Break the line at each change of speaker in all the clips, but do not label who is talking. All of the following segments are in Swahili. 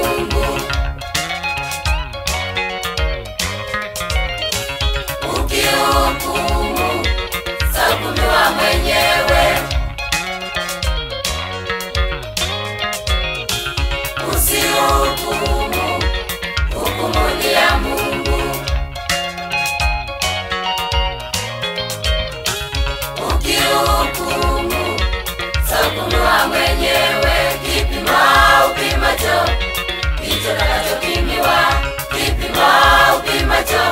Mungu. Ukihukumu hukumiwa mwenyewe. Usihukumu, hukumu ni ya Mungu. Ukihukumu hukumiwa mwenyewe. Kipima upimacho ndicho utakachopimiwa. Kipima upimacho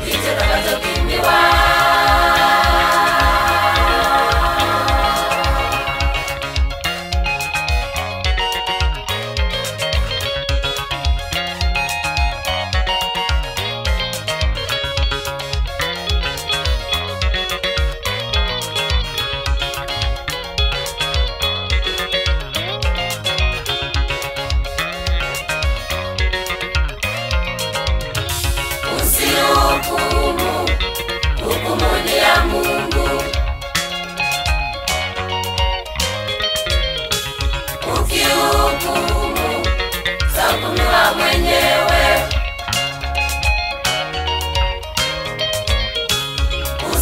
ndicho utakachopimiwa. Usihukumu, hukumu ni ya Mungu. Ukihukumu hukumiwa mwenyewe.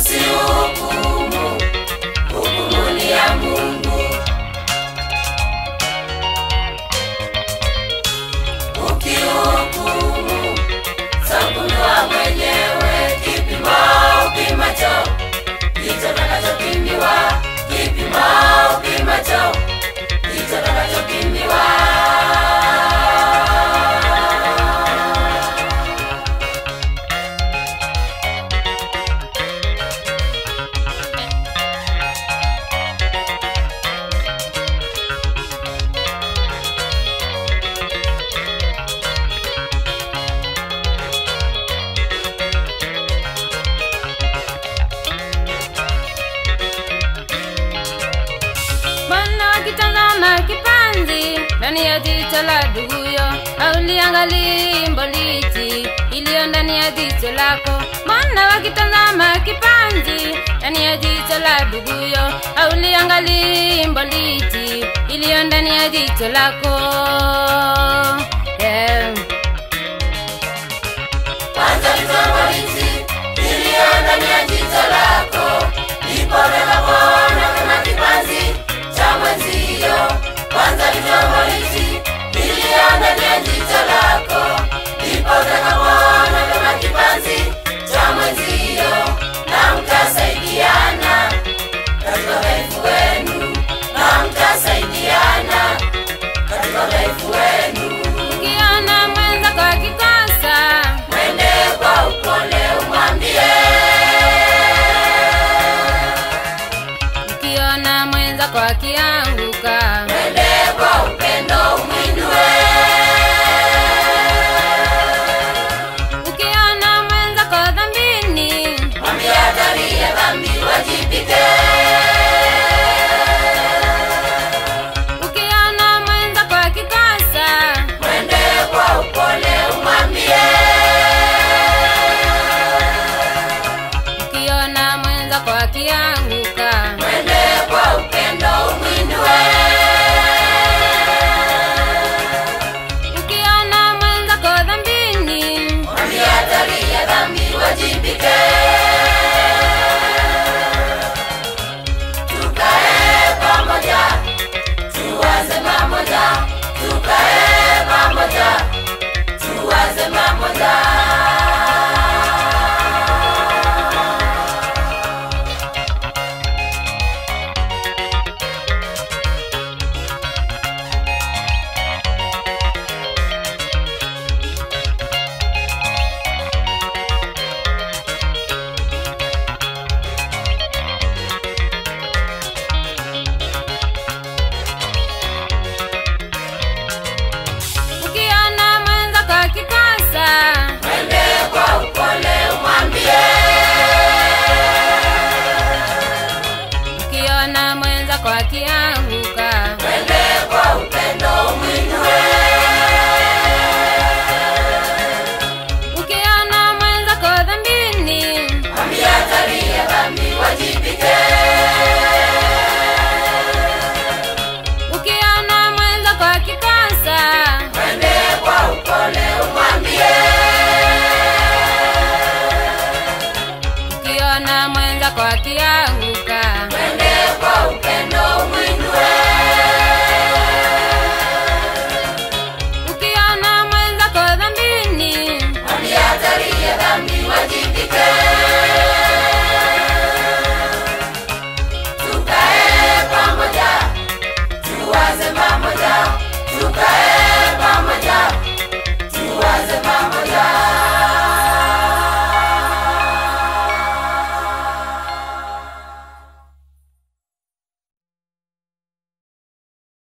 Usihukumu, hukumu ni ya Mungu. Ukihukumu hukumiwa mwenyewe. Kipima upimacho ndicho utakachopimiwa. Kipima upimacho ndicho utakachopimiwa.
Kitazama kipanzi ndani ya jicho la nduguyo, au liangalie mboliti iliyo ndani ya jicho lako. Mbona wakitazama kipanzi ndani ya jicho la nduguyo, au liangalie mboliti iliyo ndani ya jicho lako.
Kwanza mboliti iliyo ndani ya jicho lako, ndipo utakapoona kama kipanzi cha mwenzio. Kwanza mboliti iliyo ndani ya jicho lako, ndipo utakapoona kama kipanzi cha mwenzio. Na mtasaidiana katika udhaifu wenu. Na mtasaidiana katika udhaifu wenu.
Ukiona mwenzako akikosa,
mwende kwa upole umwambie.
ukiona mwenzako akianguka,
mwende kwa upendo umwinue.
ukiona mwenzako dhambini,
mwambie hatari ya dhambi wajibike.
ukiona mwenzako akikosa,
mwende kwa upole umwambie.
ukiona mwenzako akianguka,
mwende kwa upendo umwinue.
ukiona mwenzako dhambini,
mwambie hatari ya dhambi wajibike. Tukae pamoja, tuwaze pamoja. Tukae pamoja, tuwaze pamoja.
ukiona mwenzako akikosa,
mwende kwa upole umwambie.
ukiona mwenzako akianguka,
mwende kwa upendo umwinue.
ukiona mwenzako dhambini,
mwambie hatari ya dhambi wajibike.
ukiona mwenzako akikosa,
mwende wajibike.